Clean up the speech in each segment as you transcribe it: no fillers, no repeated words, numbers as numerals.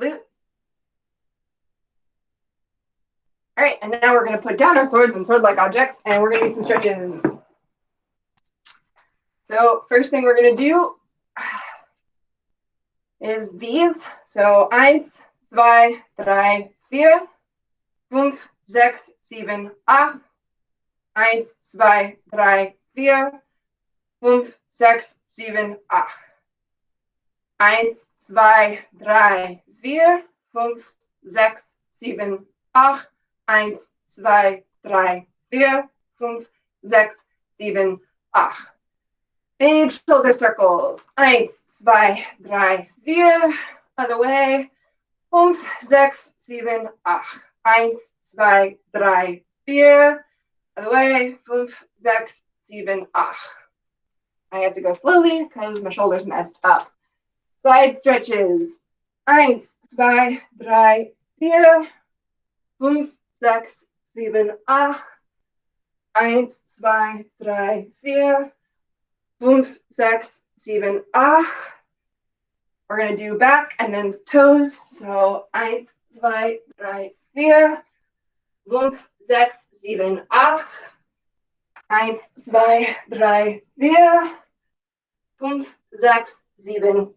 glute. All right, and now we're going to put down our swords and sword-like objects, and we're going to do some stretches. So first thing we're going to do is these. So 1, 2, 3, 4, 5, 6, 7, 8. 1, 2, 3, 4, 5, 6, 7, 8. 1, 2, 3, 4, 5, 6, 7, 8. 1, 2, 3, 4, 5, 6, 7, 8. Big shoulder circles. 1, 2, 3, 4. Other way. 5, 6, 7, 8. 1, 2, 3, 4. Other way. 5, 6, 7, 8. I have to go slowly because my shoulder's messed up. Side stretches. 1, 2, 3, 4. 5, 6, 7, 8. 1, 2, 3, 4. 5, 6, 7, 8. We're going to do back and then toes. So 1, 2, 3, 4. 5, 6, 7, 8. 1, 2, 3, 4. 5, 6, 7, 8.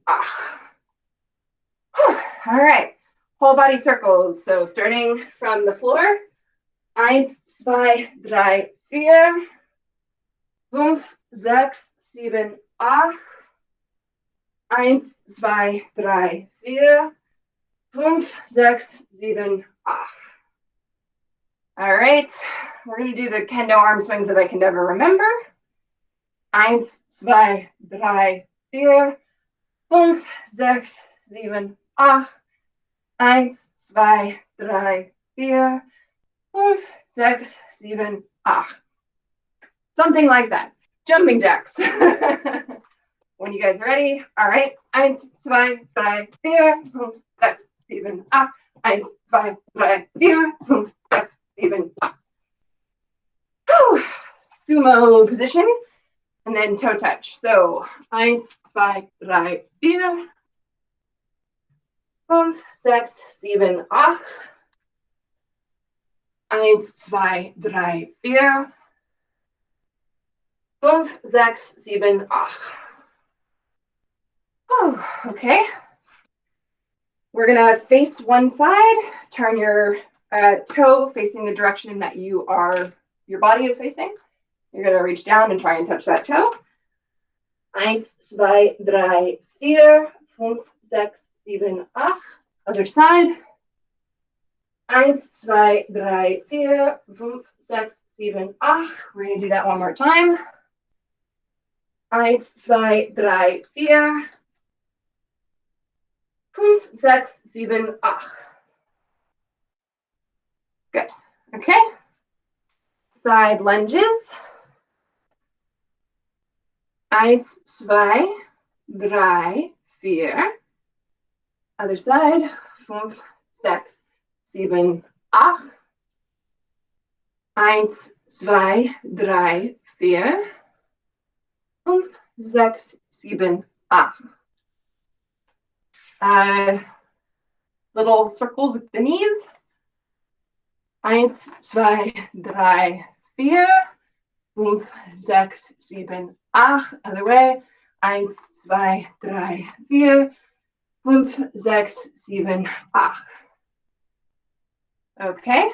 All right. Whole body circles. So starting from the floor. 1, 2, 3, 4. 5, 6, 7, 8. 1, 2, 3, 4. 5, 6, 7, 8. All right. We're going to do the kendo arm swings that I can never remember. 1, 2, 3, 4. 5, 6, 7, 8. 1, 2, 3, 4. 5, 6, 7, 8. Something like that. Jumping jacks. When you guys are ready. All right. 1, 2, 3, 4. 5, 6, 7, 8. 1, 2, 3, 4. 5, 6, 7, 8. Sumo position. And then toe touch. So 1, 2, 3, 4. 5, 6, 7, 8. 1, 2, 3, 4. 5, 6, 7, 8. Okay. We're going to face one side. Turn your toe facing the direction that your body is facing. You're going to reach down and try and touch that toe. 1, 2, 3, 4. 5, 6, 7, 8. Other side. 1, 2, 3, 4. 5, 6, 7, 8. We're going to do that one more time. 1, 2, 3, 4. 5, 6, 7, 8. Good. Okay. Side lunges. 1, 2, 3, 4. Other side. 5, 6, 7, 8. 1, 2, 3, 4. 5, 6, 7, 8. Little circles with the knees. 1, 2, 3, 4. 5, 6, 7, 8. Other way. 1, 2, 3, 4. 5, 6, 7, 8. Okay.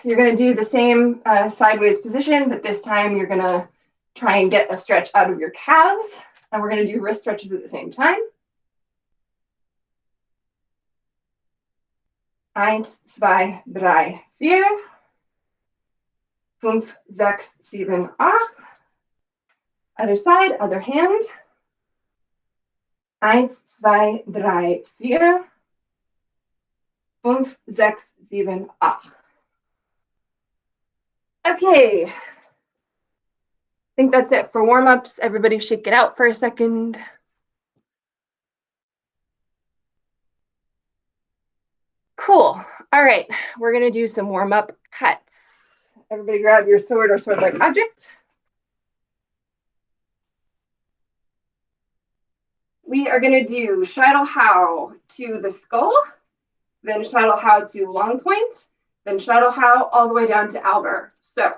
You're going to do the same sideways position, but this time you're going to try and get a stretch out of your calves. And we're going to do wrist stretches at the same time. 1, 2, 3, 4. 5, 6, 7, 8. Other side, other hand. 1, 2, 3, 4. 5, 6, 7, 8. Okay. I think that's it for warm-ups. Everybody shake it out for a second. Cool. All right. We're going to do some warm-up cuts. Everybody grab your sword or sword-like object. we are going to do Scheitelhau to the skull, then Scheitelhau to long point, then Scheitelhau all the way down to Albert. So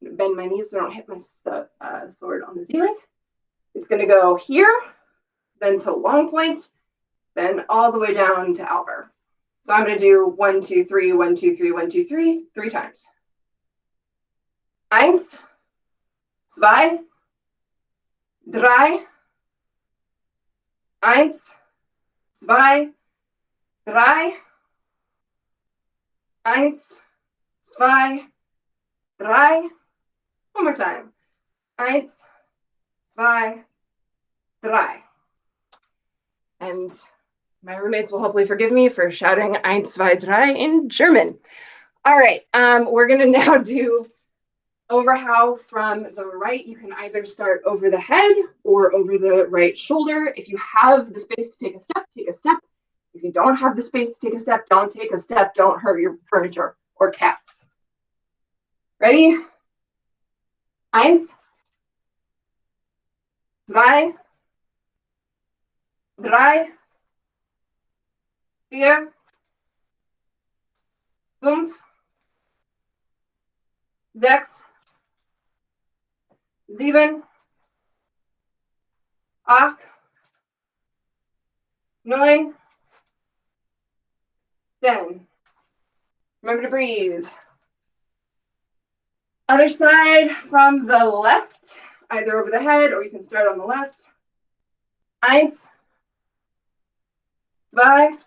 bend my knees so I don't hit my sword on the ceiling. It's going to go here, then to long point, then all the way down to Albert. So I'm going to do 1, 2, 3, 1, 2, 3, 1, 2, 3, 3 times. 1, 2, 3, 1, 2, 3, 1, 2, 3. One more time. 1, 2, 3. And my roommates will hopefully forgive me for shouting 1, 2, 3 in German. All right, we're going to now do Overhau from the right. You can either start over the head or over the right shoulder. If you have the space to take a step, take a step. If you don't have the space to take a step, don't take a step. Don't hurt your furniture or cats. Ready? 1, 2, 3, 4, 5, 6, 7, 8, 9, 10. Remember to breathe. Other side from the left, either over the head or you can start on the left. 1, 2, 3,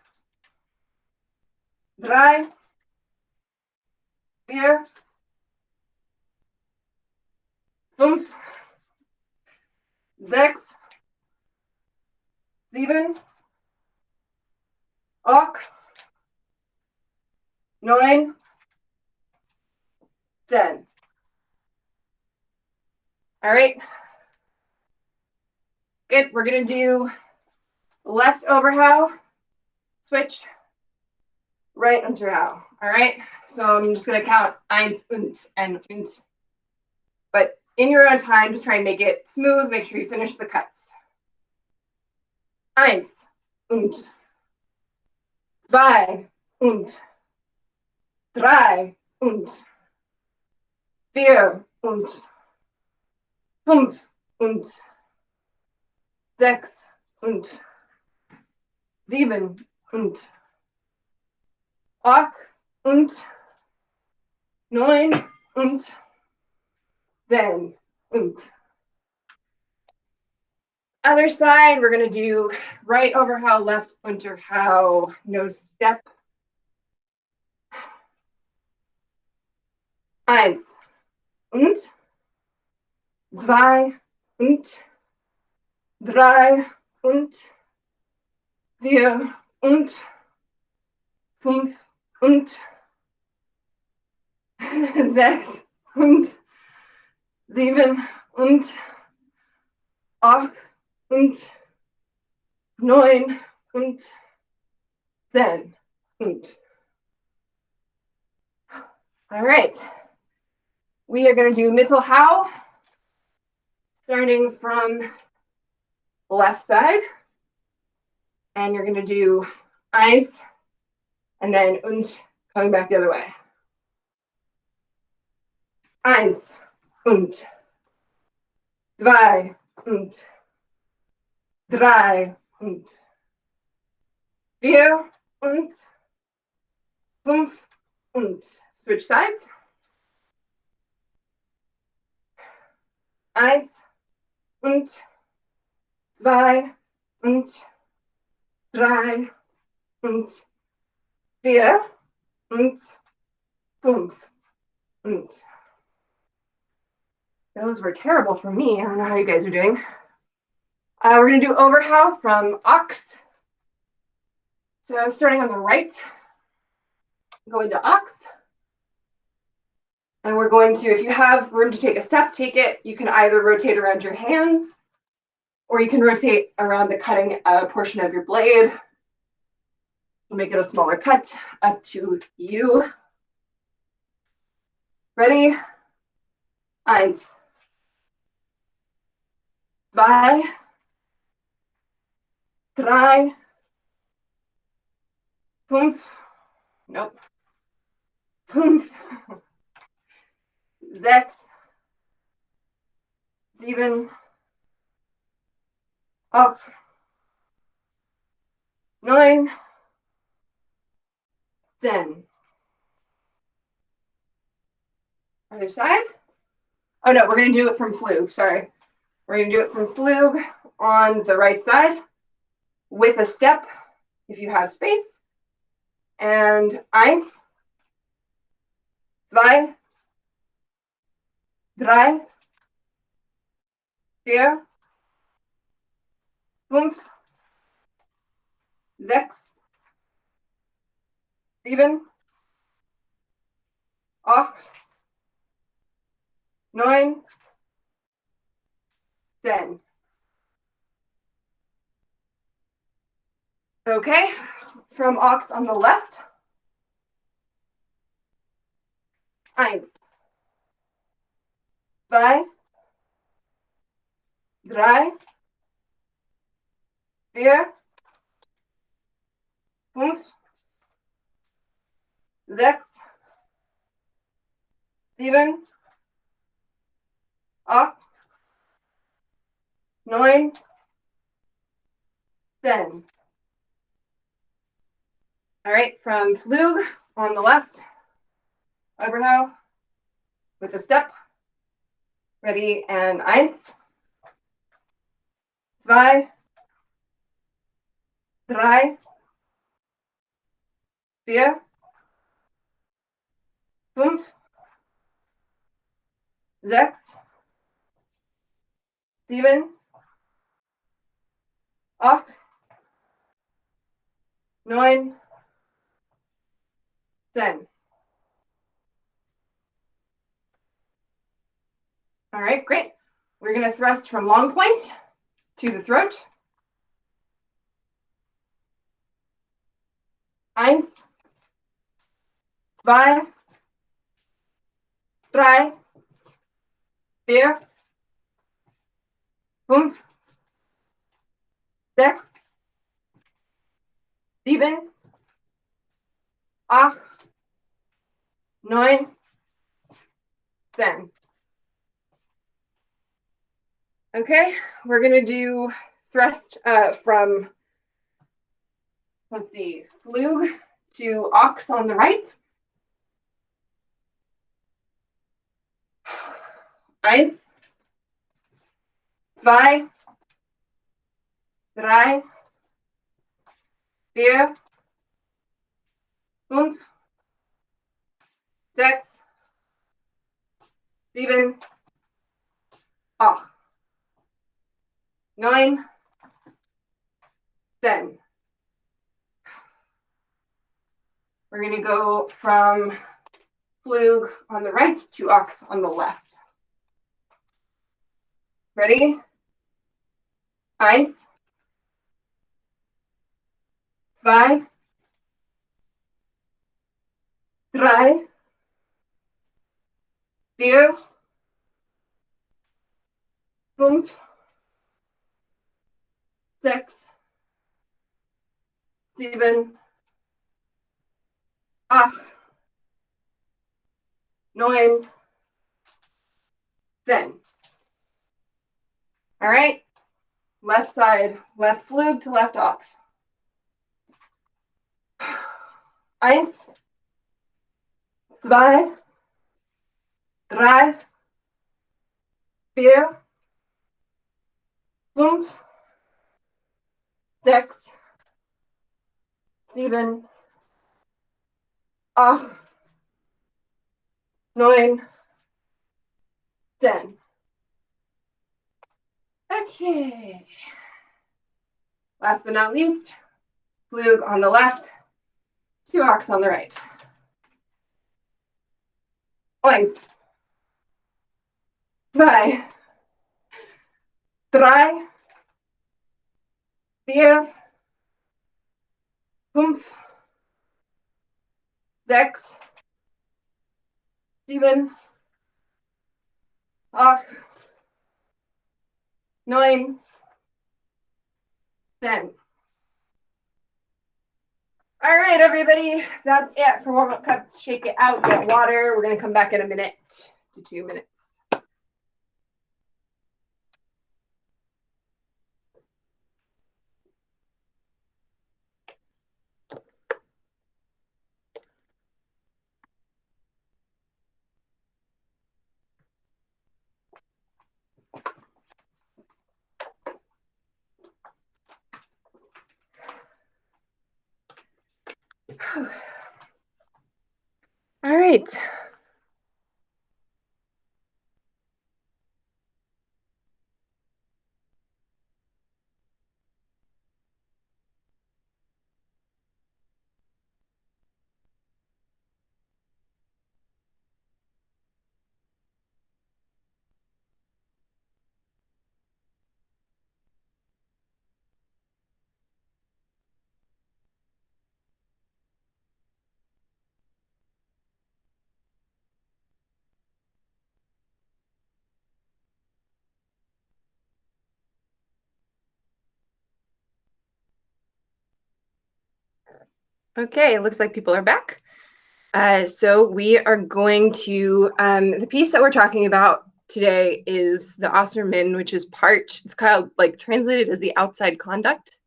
4, 5, 6, 7, 8, 9, 10. All right. Good. We're going to do left overhau, switch, right unterhau. All right. So I'm just going to count 1 and 1. But in your own time, just try and make it smooth. Make sure you finish the cuts. 1 und 2 und 3 und 4 und 5 und 6 und 7 und 8 und 9 und 10 und other side. We're going to do right overhau, left unterhau, no step. 1 und 2 und 3 und 4 und 5 und 6 und 7 und 8 und 9 und 10 und. All right. We are going to do Mittelhau, starting from the left side. And you're going to do 1 and then und coming back the other way. 1 und 2 und 3 und 4 und 5 und switch sides. 1 und 2 und 3 und 4 und 5 und. Those were terrible for me. I don't know how you guys are doing. We're going to do overhau from ox. So starting on the right, going to ox. And we're going to, if you have room to take a step, take it. You can either rotate around your hands or you can rotate around the cutting portion of your blade. We'll make it a smaller cut, up to you. Ready? 1, 2, drei, fünf, nope, fünf, sechs, sieben, acht, neun, 10. Other side. Oh no, we're going to do it from Flug. Sorry. We're going to do it from Flug on the right side with a step if you have space. And eins, zwei, drei, vier, fünf, sechs, sieben, acht, neun, 10. Okay, from Aux on the left. Eins, zwei, drei, vier, fünf, sechs, sieben, acht, neun, 10. All right, from Flug on the left, Oberhow with a step. Ready, and eins, zwei, drei, vier, fünf, sechs, sieben, acht, neun, 10. All right, great. We're going to thrust from long point to the throat. Eins, zwei, drei, vier, fünf, sechs, sieben, acht, neun, 10. Okay, we're going to do thrust from, let's see, Flug to Aux on the right. Eins, zwei, drei, vier, fünf, sechs, sieben, acht, neun, 10. We're going to go from Flug on the right to Aux on the left. Ready? Eins, zwei, drei, vier, fünf, sechs, sieben, acht, neun, 10. All right. Left side, left Flug to left Aux. Eins, zwei, drei, vier, fünf, sechs, sieben, acht, neun, 10. Okay. Last but not least, Flug on the left, to Aux on the right. Eins, zwei, drei, vier, fünf, sechs, sieben, acht, neun, 10. All right, everybody, that's it for warm-up cups. Shake it out, get water. We're going to come back in a minute to 2 minutes. All right. Okay, it looks like people are back. So we are going to, the piece that we're talking about today is the Aussere Mynn, which is it's kind of like translated as the outside conduct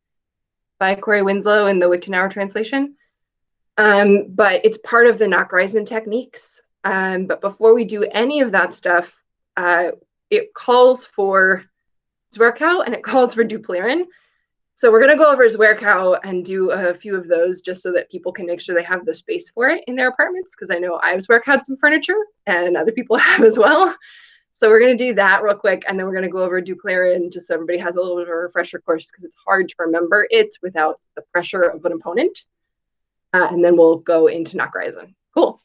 by Corey Winslow in the Wittenauer translation. But it's part of the Nachreisen techniques. But before we do any of that stuff, it calls for Zwerchau and it calls for Dupleren. So we're going to go over Zwerchau and do a few of those just so that people can make sure they have the space for it in their apartments, because I know I've Zwerchau'd some furniture and other people have as well. So we're going to do that real quick, and then we're going to go over Dupleren just so everybody has a little bit of a refresher course, because it's hard to remember it without the pressure of an opponent. And then we'll go into Nachreisen. Cool.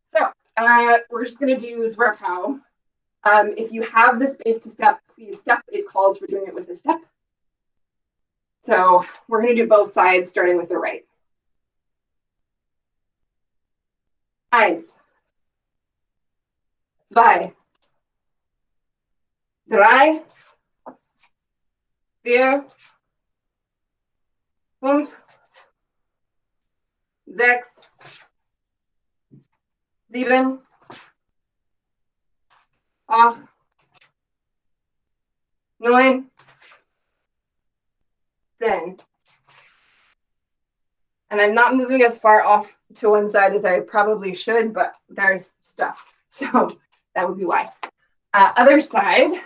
So we're just going to do Zwerchau. If you have the space to step, please step. It calls for doing it with a step. So we're going to do both sides, starting with the right. 1, 2, 3, 4, 5, 6, 7, 8, 9, 10. And I'm not moving as far off to one side as I probably should, but there's stuff. So that would be why. Other side.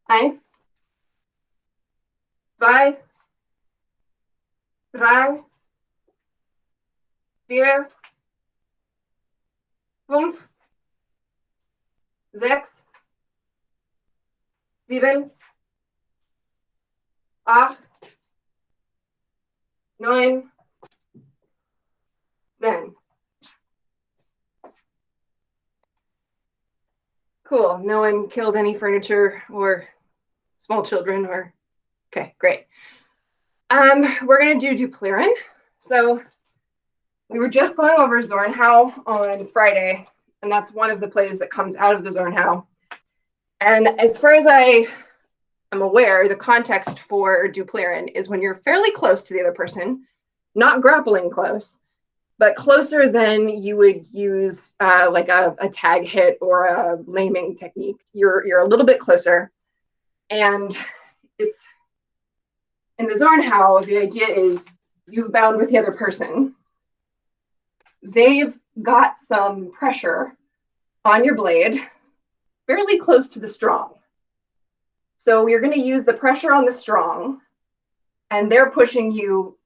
1, 2, 3, 4, 5, 6, 7, 8, 9, 10. Cool. No one killed any furniture or small children or, okay, great. We're going to do Dupleren. So we were just going over Zornhau on Friday, and that's one of the plays that comes out of the Zornhau. And as far as I am aware, the context for Dupleren is when you're fairly close to the other person, not grappling close, but closer than you would use like a tag hit or a laming technique. You're a little bit closer. And it's in the Zornhau, the idea is you've bound with the other person. They've got some pressure on your blade, fairly close to the strong. So you're going to use the pressure on the strong, and they're pushing you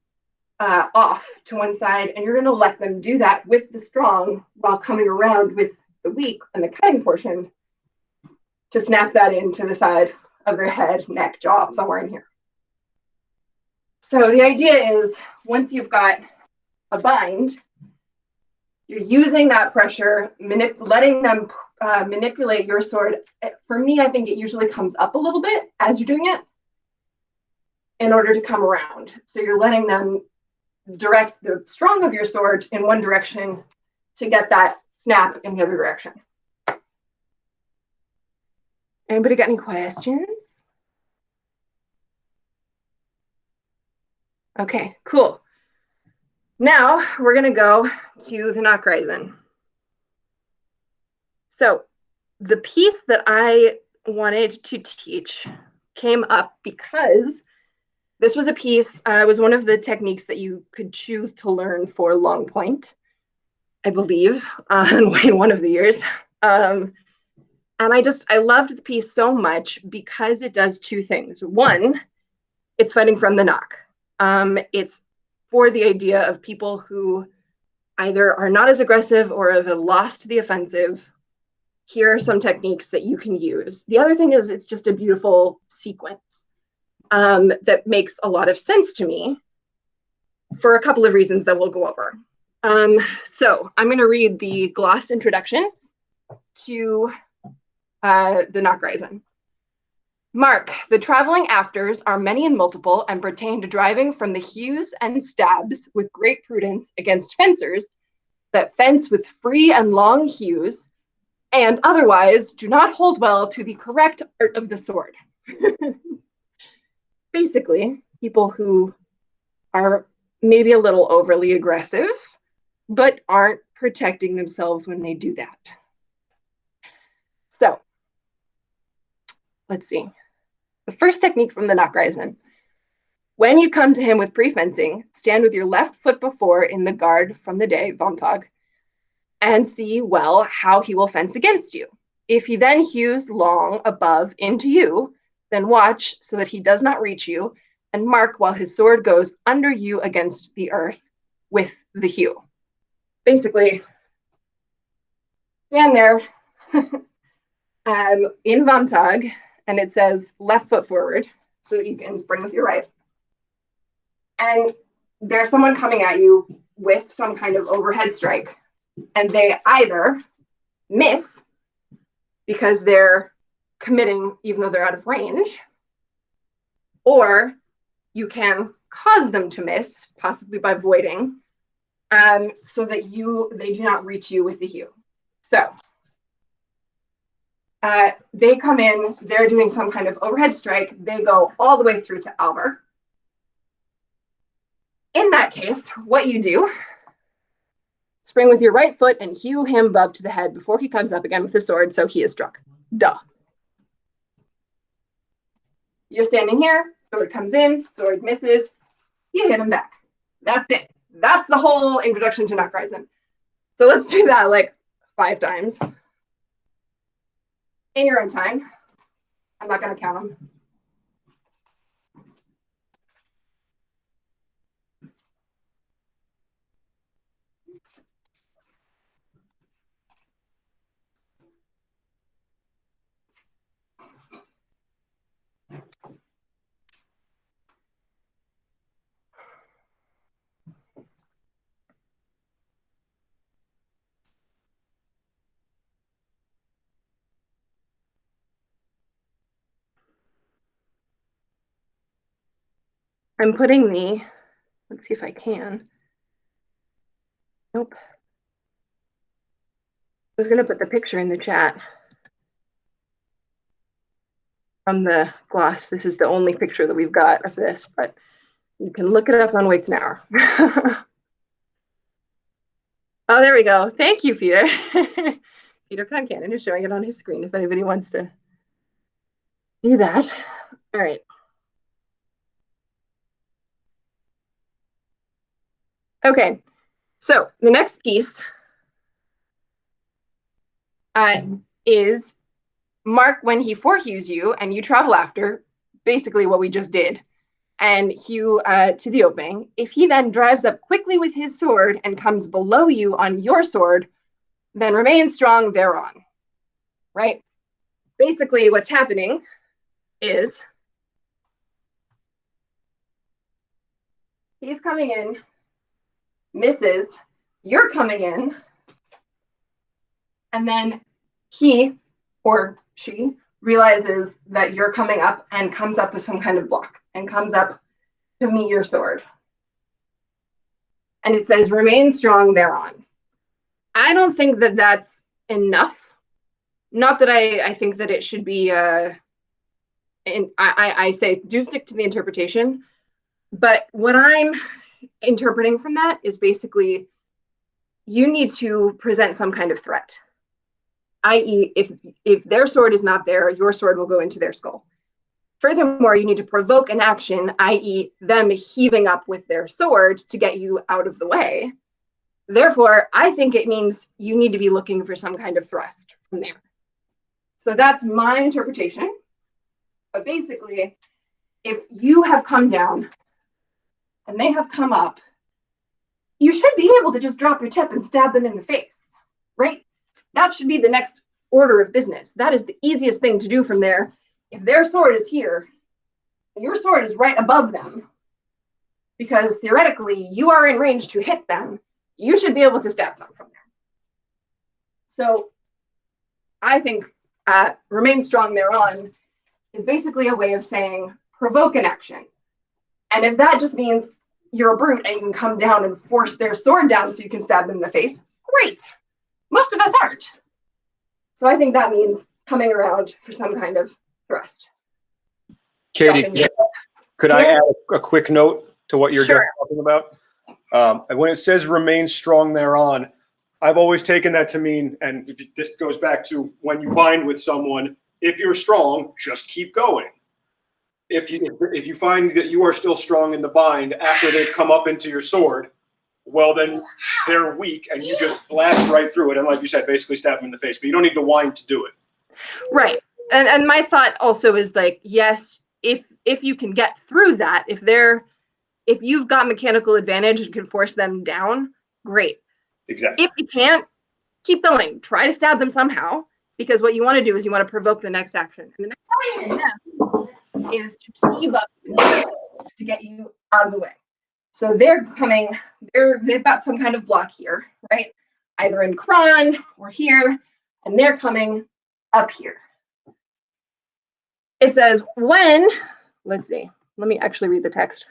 off to one side, and you're going to let them do that with the strong while coming around with the weak and the cutting portion to snap that into the side of their head, neck, jaw, somewhere in here. So the idea is once you've got a bind, you're using that pressure, letting them manipulate your sword. For me, I think it usually comes up a little bit as you're doing it in order to come around. So you're letting them direct the strong of your sword in one direction to get that snap in the other direction. Anybody got any questions? Okay, cool. Now we're going to go to the Nachreisen. So the piece that I wanted to teach came up because this was a piece, was one of the techniques that you could choose to learn for long point, I believe, in one of the years. And I loved the piece so much because it does two things. One, it's fighting from the Nach. It's for the idea of people who either are not as aggressive or have lost the offensive. Here are some techniques that you can use. The other thing is it's just a beautiful sequence that makes a lot of sense to me for a couple of reasons that we'll go over. So I'm going to read the gloss introduction to the Nachreisen. Mark, the traveling afters are many and multiple and pertain to driving from the hews and stabs with great prudence against fencers that fence with free and long hews and otherwise do not hold well to the correct art of the sword. Basically, people who are maybe a little overly aggressive, but aren't protecting themselves when they do that. So, let's see. The first technique from the Nachreisen. When you come to him with pre-fencing, stand with your left foot before in the guard from the day, Vomtag, and see well how he will fence against you. If he then hews long above into you, then watch so that he does not reach you, and mark while his sword goes under you against the earth with the hew. Basically, stand there in Vomtag, and it says left foot forward, so that you can spring with your right. And there's someone coming at you with some kind of overhead strike, and they either miss because they're committing even though they're out of range, or you can cause them to miss, possibly by voiding, so that they do not reach you with the hew. So they come in, they're doing some kind of overhead strike, they go all the way through to Alvar. In that case, what you do, spring with your right foot and hew him above to the head before he comes up again with the sword, so he is struck. Duh. You're standing here, sword comes in, sword misses, you hit him back. That's it. That's the whole introduction to Nachreisen. So let's do that like 5 times. In your own time. I'm not going to count them. I'm putting the, let's see if I can. Nope. I was going to put the picture in the chat from the gloss. This is the only picture that we've got of this, but you can look it up on Wiktionary. Oh, there we go. Thank you, Peter. Peter Concannon is showing it on his screen if anybody wants to do that. All right. Okay, so the next piece is mark when he forehews you and you travel after, basically what we just did, and hew to the opening. If he then drives up quickly with his sword and comes below you on your sword, then remain strong thereon, right? Basically what's happening is he's coming in, misses, you're coming in, and then he or she realizes that you're coming up and comes up with some kind of block and comes up to meet your sword. And it says, remain strong thereon. I don't think that that's enough. Not that I think that it should be, I say do stick to the interpretation, But what I'm interpreting from that is basically you need to present some kind of threat, i.e., if their sword is not there, your sword will go into their skull. Furthermore, you need to provoke an action, i.e., them heaving up with their sword to get you out of the way. Therefore, I think it means you need to be looking for some kind of thrust from there. So that's my interpretation. But basically, if you have come down and they have come up, you should be able to just drop your tip and stab them in the face, right? That should be the next order of business. That is the easiest thing to do from there. If their sword is here, your sword is right above them, because theoretically you are in range to hit them, you should be able to stab them from there. So I think remain strong thereon is basically a way of saying provoke an action. And if that just means you're a brute and you can come down and force their sword down so you can stab them in the face, great. Most of us aren't. So I think that means coming around for some kind of thrust. Katie, could I add a quick note to what you're just talking about? When it says remain strong thereon, I've always taken that to mean, and this goes back to when you bind with someone, if you're strong, just keep going. If you find that you are still strong in the bind after they've come up into your sword, well, then they're weak and you just blast right through it. And like you said, basically stab them in the face, but you don't need to whine to do it. Right. And my thought also is like, yes, if you can get through that, if you've got mechanical advantage and can force them down, great. Exactly. If you can't, keep going. Try to stab them somehow, because what you want to do is you want to provoke the next action. And the next action is to heave up to get you out of the way. So they're coming, they've got some kind of block here, right? Either in cron or here, and they're coming up here. It says when, let's see, let me actually read the text.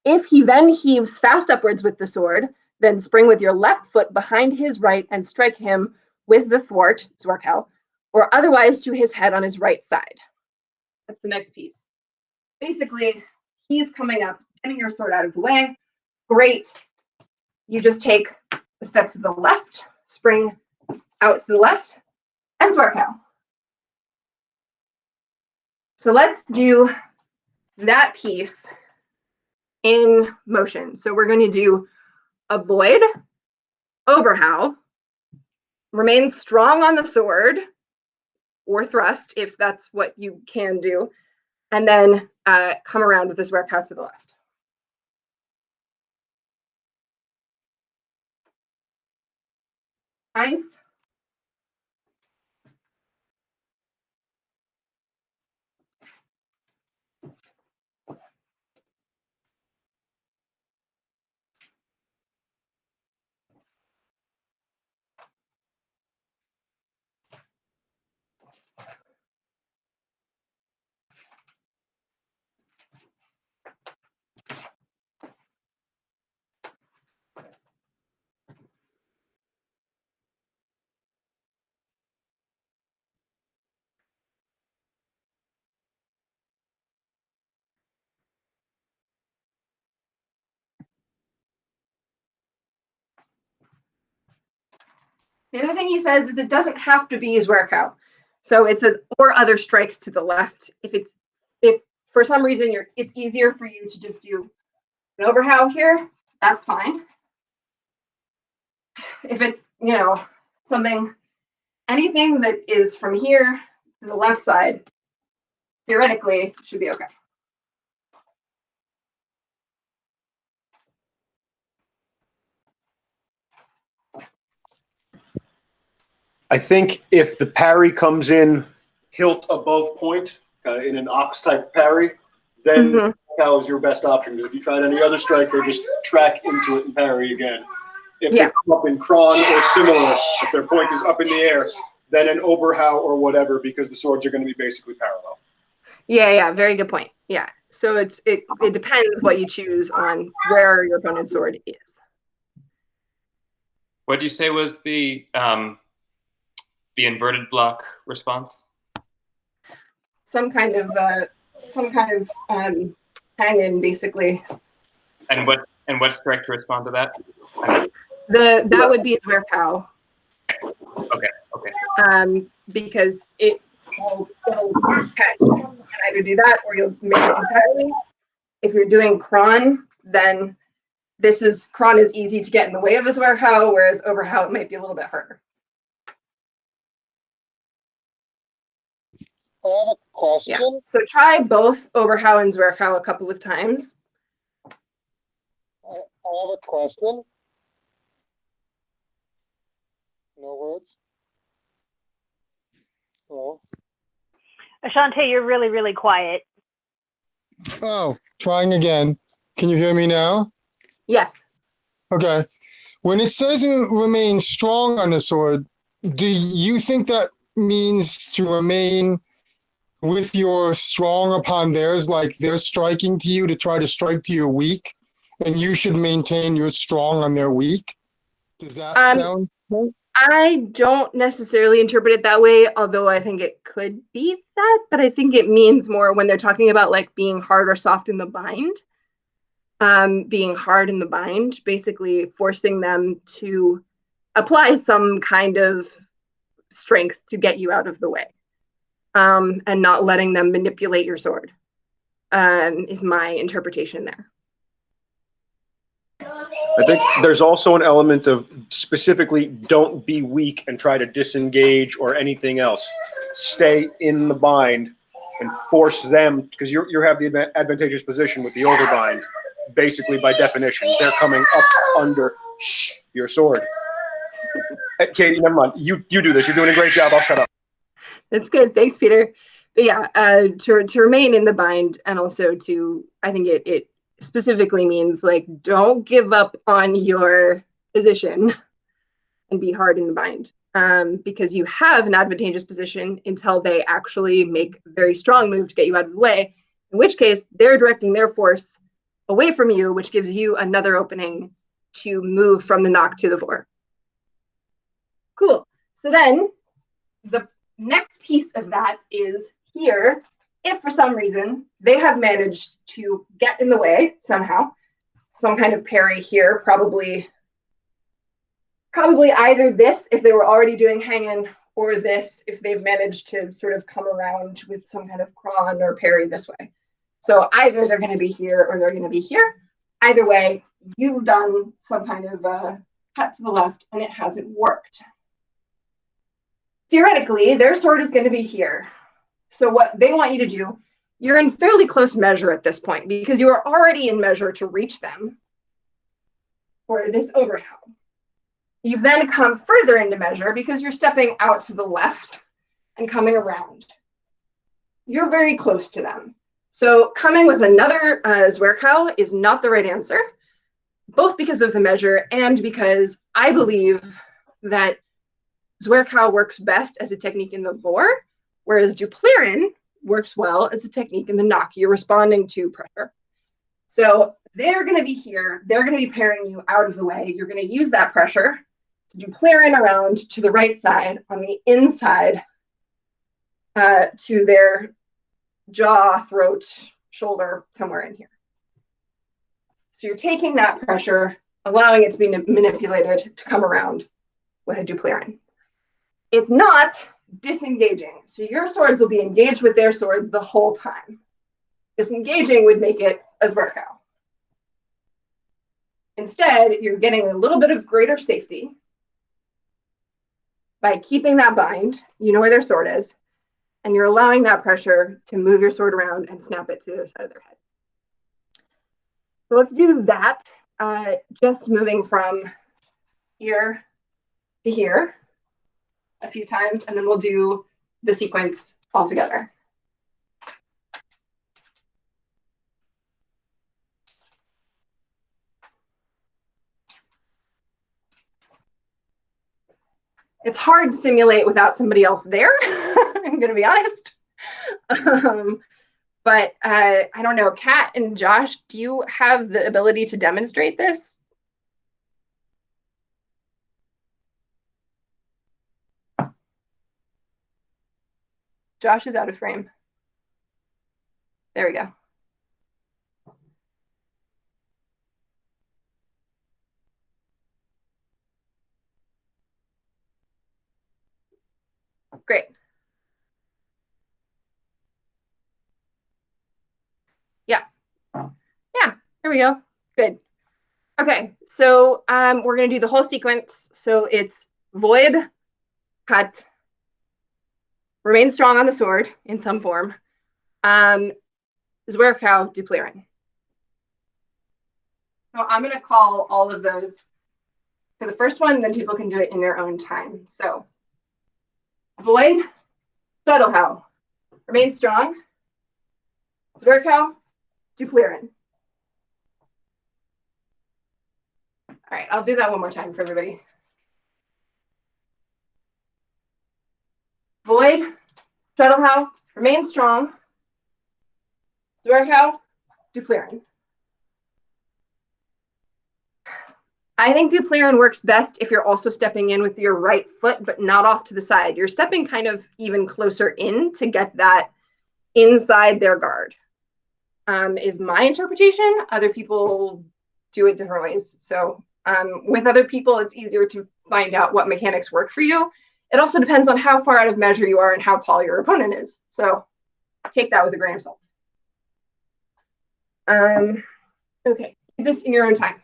If he then heaves fast upwards with the sword, then spring with your left foot behind his right and strike him with the thwart, Zwarkau, or otherwise to his head on his right side. That's the next piece. Basically, he's coming up, getting your sword out of the way. Great. You just take a step to the left, spring out to the left, and Zwarkau. So let's do that piece in motion. So we're going to do avoid, Oberhau, remain strong on the sword, or thrust, if that's what you can do, and then come around with this Zwarkau to the left. Heinz? The other thing he says is it doesn't have to be Zwarkau. So it says, or other strikes to the left. If for some reason it's easier for you to just do an Oberhau here, that's fine. If it's, anything that is from here to the left side, theoretically should be okay. I think if the parry comes in hilt above point, in an ox type parry, then Cow is your best option. Because if you tried any other strike, they just track into it and parry again. If they come up in cron or similar, if their point is up in the air, then an Oberhau or whatever, because the swords are going to be basically parallel. Yeah, very good point. Yeah, so it depends what you choose on where your opponent's sword is. What do you say was the inverted block response? Some kind of hanging, basically. And what's correct to respond to that? That would be Zwerchau. Okay. Because it'll catch. You can either do that or you'll miss it entirely. If you're doing Kron, then Kron is easy to get in the way of a Zwerchau, whereas Oberhau it might be a little bit harder. I have a question. Yeah. So try both Oberhau and Zwerchau a couple of times. I have a question. No words? No. Ashante, you're really, really quiet. Oh, trying again. Can you hear me now? Yes. Okay. When it says remain strong on the sword, do you think that means to remain with your strong upon theirs, like they're striking to you to try to strike to your weak, and you should maintain your strong on their weak? Does that sound right? I don't necessarily interpret it that way, although I think it could be that, but I think it means more when they're talking about like being hard or soft in the bind. Being hard in the bind, basically forcing them to apply some kind of strength to get you out of the way, and not letting them manipulate your sword, is my interpretation there. I think there's also an element of specifically don't be weak and try to disengage or anything else. Stay in the bind and force them, because you have the advantageous position with the overbind. Basically, by definition, they're coming up under your sword. Katie, never mind. You do this. You're doing a great job. I'll shut up. That's good. Thanks, Peter. But yeah, to remain in the bind, and also I think it specifically means like don't give up on your position and be hard in the bind, because you have an advantageous position until they actually make a very strong move to get you out of the way, in which case they're directing their force away from you, which gives you another opening to move from the knock to the vor. Cool. So then the next piece of that is here. If for some reason they have managed to get in the way somehow, some kind of parry here, probably either this if they were already doing hang-in, or this if they've managed to sort of come around with some kind of cron or parry this way. So either they're going to be here or they're going to be here. Either way, you've done some kind of cut to the left and it hasn't worked. Theoretically, their sword is going to be here. So what they want you to do, you're in fairly close measure at this point because you are already in measure to reach them for this overhang. You've then come further into measure because you're stepping out to the left and coming around. You're very close to them. So coming with another Zwerchau is not the right answer, both because of the measure and because I believe that Zwerchau works best as a technique in the vor, whereas Dupleren works well as a technique in the knock. You're responding to pressure. So they're going to be here. They're going to be parrying you out of the way. You're going to use that pressure to Dupleren around to the right side on the inside to their jaw, throat, shoulder, somewhere in here. So you're taking that pressure, allowing it to be manipulated to come around with a Dupleren. It's not disengaging. So your swords will be engaged with their sword the whole time. Disengaging would make it a Zwerchau. Instead, you're getting a little bit of greater safety by keeping that bind. You know where their sword is, and you're allowing that pressure to move your sword around and snap it to the other side of their head. So let's do that, just moving from here to here a few times, and then we'll do the sequence all together. It's hard to simulate without somebody else there, I'm going to be honest. But I don't know, Kat and Josh, do you have the ability to demonstrate this? Josh is out of frame. There we go. Great. Yeah. Yeah, here we go. Good. Okay, so we're going to do the whole sequence. So it's void, cut, remain strong on the sword in some form, Zwerchau, Dupleren. So I'm going to call all of those for the first one, then people can do it in their own time. So void, Shuttlehau, remain strong, Zwerchau, Dupleren. All right, I'll do that one more time for everybody. Void, Shuttlehau, remain strong, Zwerchau, Dupleren. I think Dupleren works best if you're also stepping in with your right foot, but not off to the side. You're stepping kind of even closer in to get that inside their guard, is my interpretation. Other people do it different ways. So with other people, it's easier to find out what mechanics work for you. It also depends on how far out of measure you are and how tall your opponent is. So take that with a grain of salt. Okay, do this in your own time.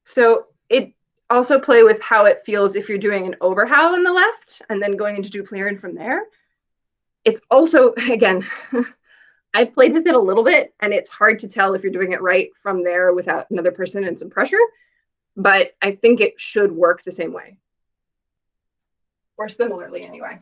So it also play with how it feels if you're doing an overhowl on the left and then going into Dupleren from there. It's also, again, I've played with it a little bit and it's hard to tell if you're doing it right from there without another person and some pressure, but I think it should work the same way. Or similarly anyway.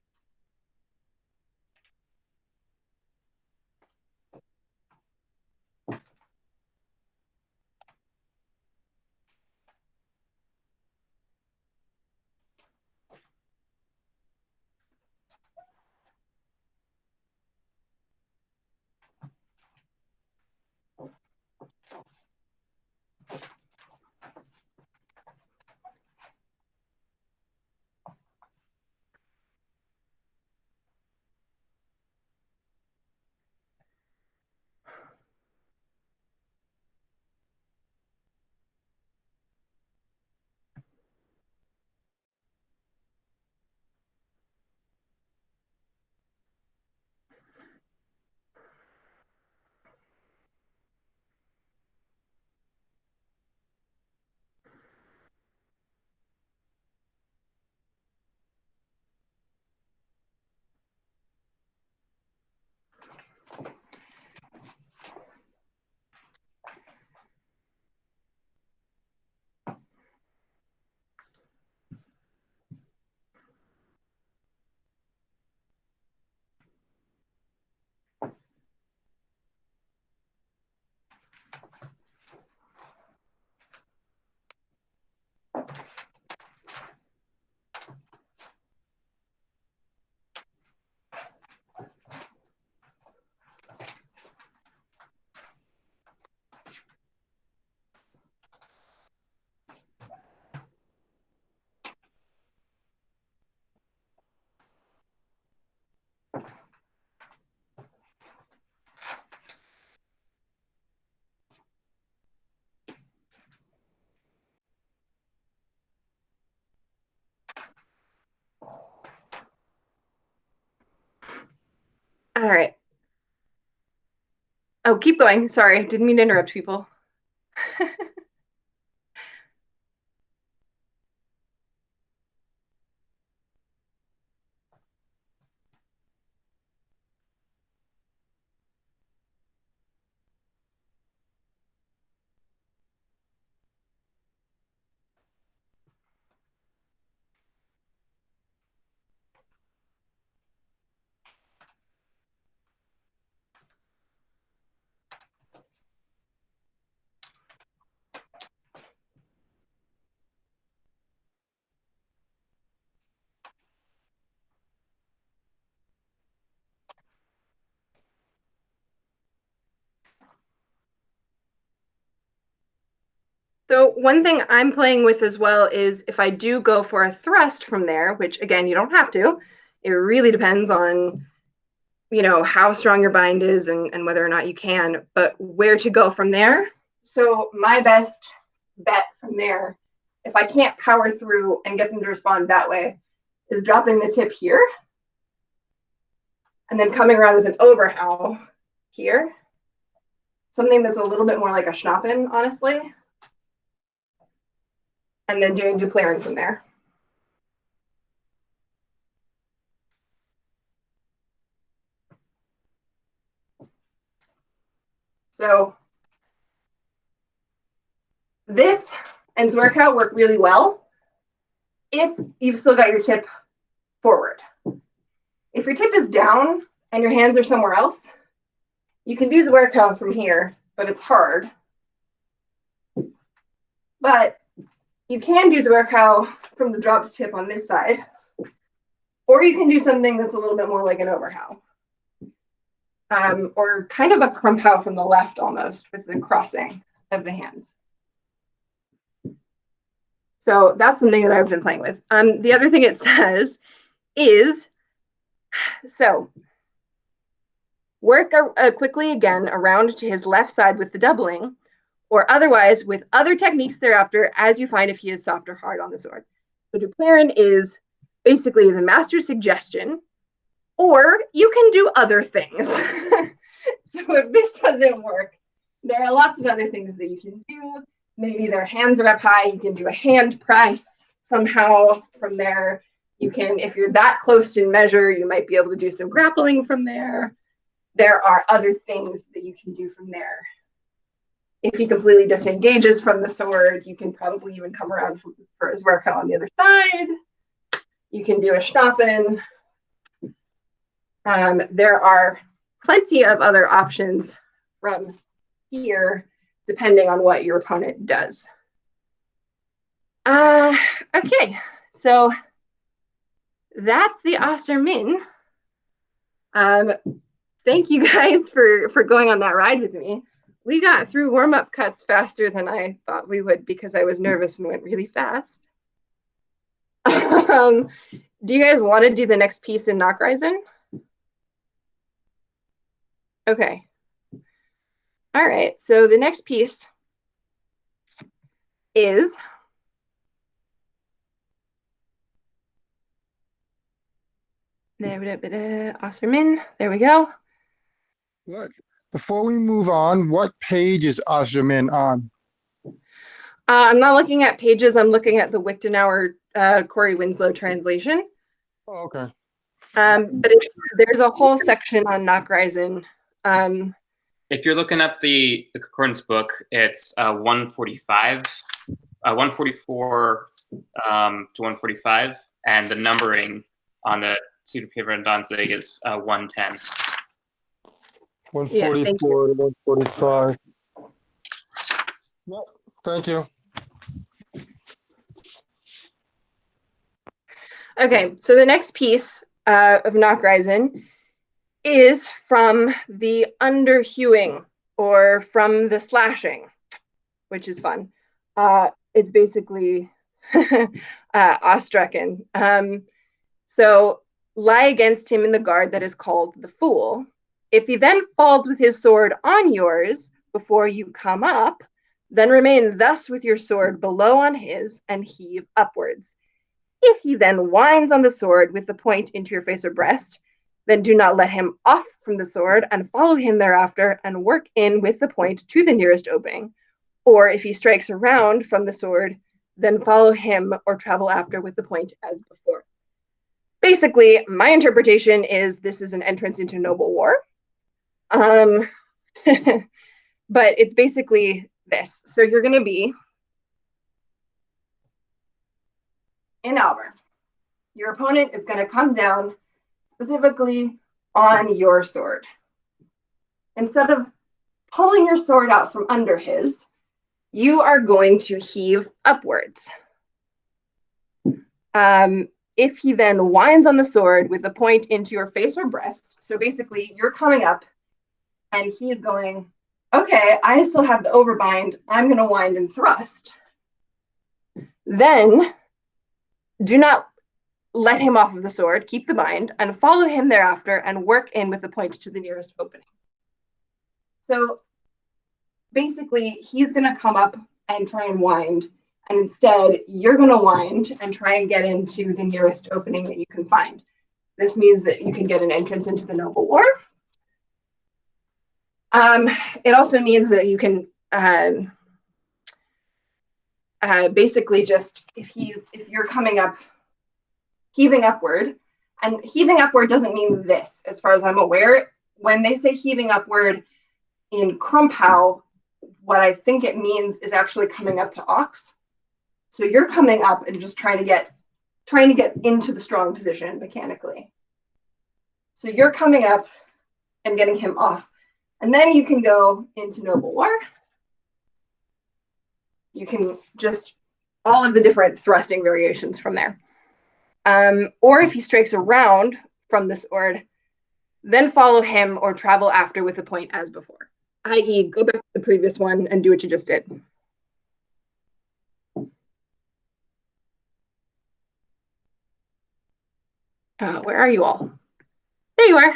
All right. Oh, keep going. Sorry, didn't mean to interrupt people. So one thing I'm playing with as well is if I do go for a thrust from there, which again, you don't have to, it really depends on, you know, how strong your bind is and whether or not you can, but where to go from there. So my best bet from there, if I can't power through and get them to respond that way, is dropping the tip here and then coming around with an overhowl here. Something that's a little bit more like a schnappen, honestly. And then doing duplaren from there. So this and Zwerkow work really well if you've still got your tip forward. If your tip is down and your hands are somewhere else, you can do Zwerkow from here, but it's hard. But you can do Zwerkow from the dropped tip on this side, or you can do something that's a little bit more like an overhow. Or kind of a krumphow from the left almost with the crossing of the hands. So that's something that I've been playing with. The other thing it says is, so work quickly again around to his left side with the doubling, or otherwise with other techniques thereafter as you find if he is soft or hard on the sword. So duplaren is basically the master's suggestion, or you can do other things. So if this doesn't work, there are lots of other things that you can do. Maybe their hands are up high, you can do a hand press somehow from there. You can, if you're that close in measure, you might be able to do some grappling from there. There are other things that you can do from there. If he completely disengages from the sword, you can probably even come around for his Zwerkow on the other side. You can do a schnappen. There are plenty of other options from here, depending on what your opponent does. Okay, so that's the Aussere Mynn. Thank you guys for going on that ride with me. We got through warm-up cuts faster than I thought we would because I was nervous and went really fast. Do you guys want to do the next piece in Nachreisen? Okay. All right, so the next piece is Aussere Mynn. There we go. What? Before we move on, what page is Aussere Mynn on? I'm not looking at pages. I'm looking at the Wichtenauer Corey Winslow translation. Oh, okay. But there's a whole section on Nachreisen. If you're looking at the concordance book, it's 145, 144 to 145, and the numbering on the sheet of paper in Danzig is 110. 144 to 145. Yep. Thank you. Okay, so the next piece of Nachreisen is from the underhewing or from the slashing, which is fun. It's basically Ostrecken. So lie against him in the guard that is called the Fool. If he then falls with his sword on yours before you come up, then remain thus with your sword below on his and heave upwards. If he then winds on the sword with the point into your face or breast, then do not let him off from the sword and follow him thereafter and work in with the point to the nearest opening. Or if he strikes around from the sword, then follow him or travel after with the point as before. Basically, my interpretation is this is an entrance into noble war. But it's basically this. So you're going to be in Albert. Your opponent is going to come down specifically on your sword. Instead of pulling your sword out from under his, you are going to heave upwards. If he then winds on the sword with the point into your face or breast, so basically you're coming up and he's going okay, I still have the overbind. I'm going to wind and thrust. Then do not let him off of the sword, keep the bind, and follow him thereafter and work in with the point to the nearest opening. So basically, he's going to come up and try and wind, and instead, you're going to wind and try and get into the nearest opening that you can find. This means that you can get an entrance into the Noble War. It also means that you can basically just, if you're coming up, heaving upward, and heaving upward doesn't mean this, as far as I'm aware. When they say heaving upward in Krumpau, what I think it means is actually coming up to Ox. So you're coming up and just trying to get into the strong position mechanically. So you're coming up and getting him off. And then you can go into Noble War. You can just, all of the different thrusting variations from there. Or if he strikes around from the sword, then follow him or travel after with the point as before, i.e. go back to the previous one and do what you just did. Where are you all? There you are.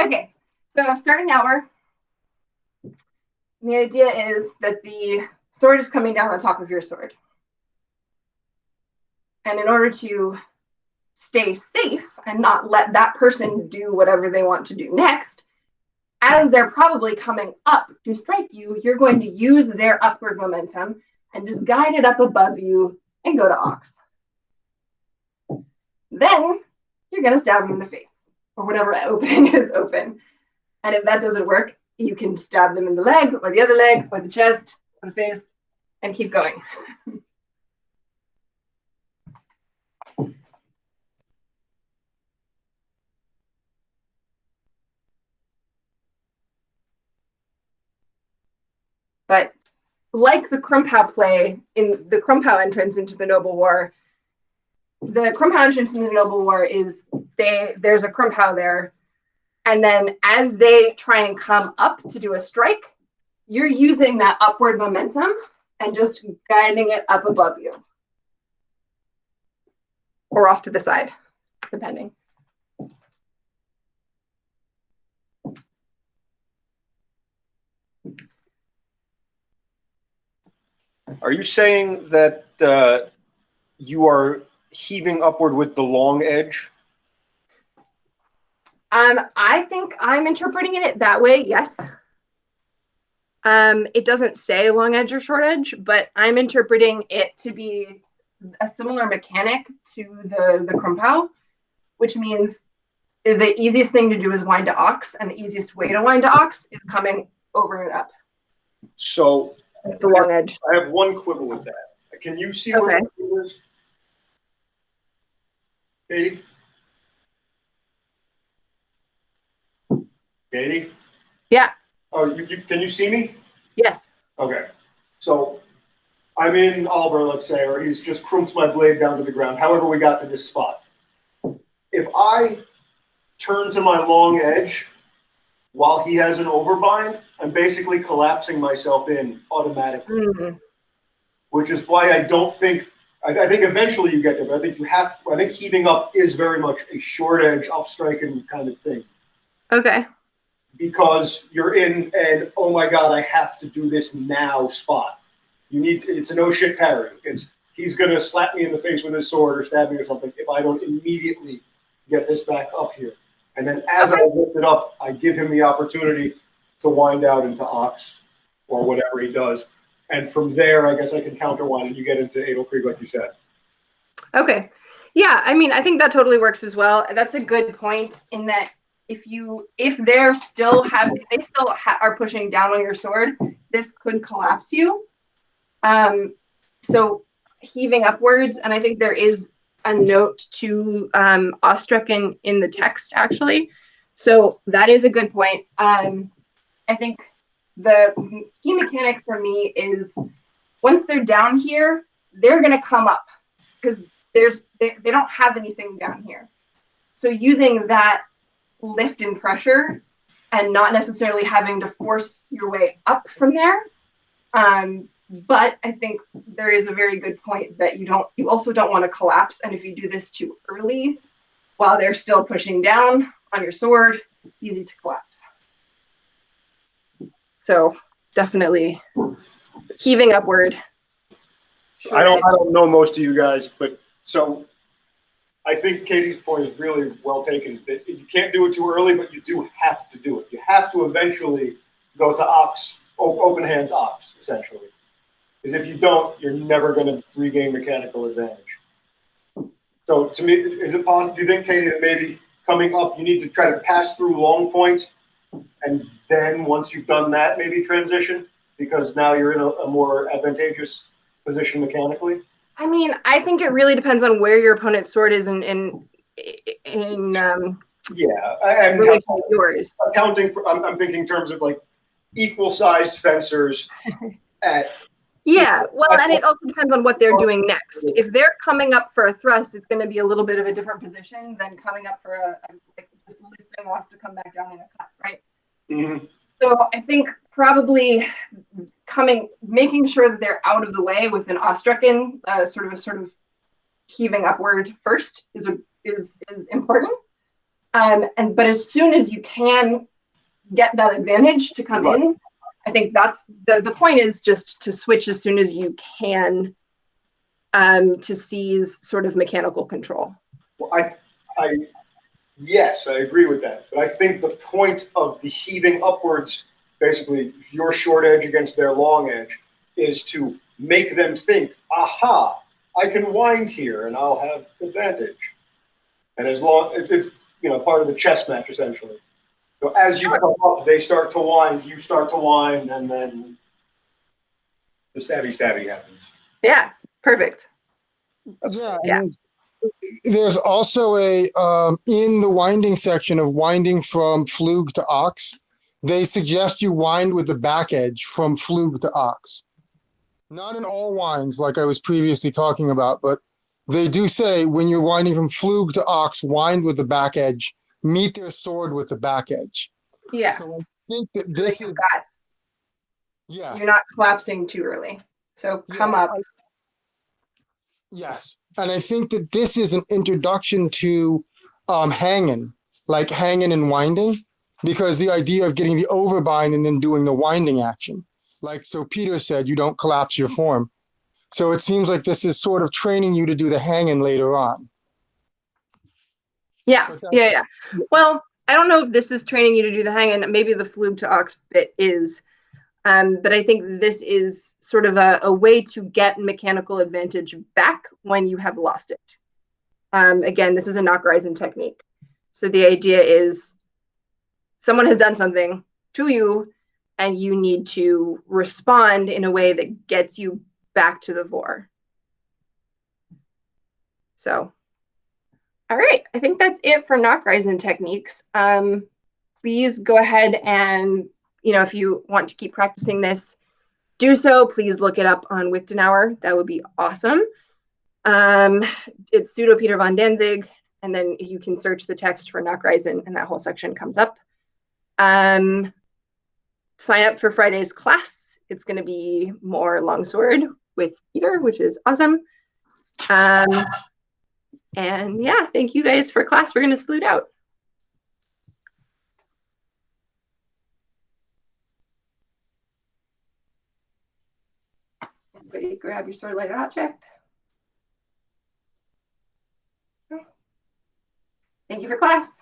Okay, so starting hour. The idea is that the sword is coming down on top of your sword. And in order to stay safe and not let that person do whatever they want to do next, as they're probably coming up to strike you, you're going to use their upward momentum and just guide it up above you and go to Ox. Then you're going to stab them in the face or whatever opening is open. And if that doesn't work, you can stab them in the leg or the other leg or the chest or the face and keep going. But like the Krumpau play in the Krumpau entrance into the Noble War, the Krumpau entrance into the Noble War is there's a Krumpau there. And then as they try and come up to do a strike, you're using that upward momentum and just guiding it up above you. Or off to the side, depending. Are you saying that you are heaving upward with the long edge? I think I'm interpreting it that way, yes. It doesn't say long edge or short edge, but I'm interpreting it to be a similar mechanic to the Krumpau, which means the easiest thing to do is wind to Ox, and the easiest way to wind to Ox is coming over and up. So the long edge. I have one quibble with that. Can you see where it is? Katie? Katie? Yeah. Oh, can you see me? Yes. Okay. So I'm in Aussere, let's say, or he's just crumped my blade down to the ground, however we got to this spot. If I turn to my long edge while he has an overbind, I'm basically collapsing myself in automatically. Mm-hmm. Which is why I don't think, I think eventually you get there, but I think heaving up is very much a short edge, off striking kind of thing. Okay. Because you're in an, oh my God, I have to do this now spot. It's a no shit parry. He's going to slap me in the face with his sword or stab me or something if I don't immediately get this back up here. And then as I lift it up, I give him the opportunity to wind out into Ox or whatever he does. And from there, I guess I can counter one and you get into Edelkrieg like you said. Okay. Yeah, I mean, I think that totally works as well. That's a good point in that if they still are pushing down on your sword, this could collapse you. So heaving upwards, and I think there is a note to Aussere in the text actually. So that is a good point. I think the key mechanic for me is once they're down here, they're going to come up because they don't have anything down here. So using that lift and pressure and not necessarily having to force your way up from there. But I think there is a very good point that you also don't want to collapse. And if you do this too early, while they're still pushing down on your sword, easy to collapse. So definitely heaving upward. I don't know most of you guys, but so I think Katie's point is really well taken. That you can't do it too early, but you do have to do it. You have to eventually go to ox, open hands ox, essentially. Because if you don't, you're never going to regain mechanical advantage. So to me, is it possible? Do you think, Katie, that maybe coming up, you need to try to pass through long points, and then once you've done that, maybe transition? Because now you're in a more advantageous position mechanically. I mean, I think it really depends on where your opponent's sword is in yeah, and relation to yours. Accounting for, I'm thinking in terms of like equal-sized fencers at. Yeah, well, and it also depends on what they're doing next. If they're coming up for a thrust, it's going to be a little bit of a different position than coming up for like just lifting off to come back down in a cut, right? Mm-hmm. So I think probably making sure that they're out of the way with an Aussere sort of heaving upward first is important. But as soon as you can get that advantage to come in, I think that's the point is just to switch as soon as you can to seize sort of mechanical control. Well, yes, I agree with that. But I think the point of the heaving upwards, basically your short edge against their long edge, is to make them think, aha, I can wind here and I'll have advantage. And as long as it's part of the chess match essentially. So as you come up, they start to wind, you start to wind, and then the stabby happens. Yeah, perfect. Yeah. There's also a in the winding section of winding from flug to ox, they suggest you wind with the back edge from flug to ox. Not in all winds, like I was previously talking about, but they do say when you're winding from flug to ox, wind with the back edge, meet their sword with the back edge. Yeah. So I think that So this you've is, got, yeah. you're not collapsing too early. So come up. Yes. And I think that this is an introduction to hanging, like hanging and winding, because the idea of getting the overbind and then doing the winding action. Like, so Peter said, you don't collapse your form. So it seems like this is sort of training you to do the hanging later on. Yeah. Well, I don't know if this is training you to do the hanging. Maybe the flug to ox bit is. But I think this is sort of a way to get mechanical advantage back when you have lost it. Again, this is a Knock-Reisen technique. So the idea is someone has done something to you and you need to respond in a way that gets you back to the vor. So, all right, I think that's it for Knock-Reisen techniques. Please go ahead and if you want to keep practicing this, do so. Please look it up on Wichtenauer. That would be awesome. It's pseudo Peter von Danzig, and then you can search the text for Knock-Reisen, and that whole section comes up. Sign up for Friday's class. It's going to be more longsword with Peter, which is awesome. And yeah, thank you guys for class. We're going to salute out. Everybody grab your sword-like object. Thank you for class.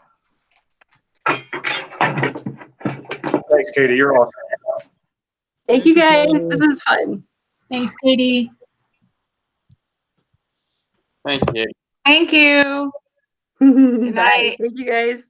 Thanks, Katie. You're awesome. Thank you, guys. This was fun. Thanks, Katie. Thank you. Thank you. Bye. Thank you, guys.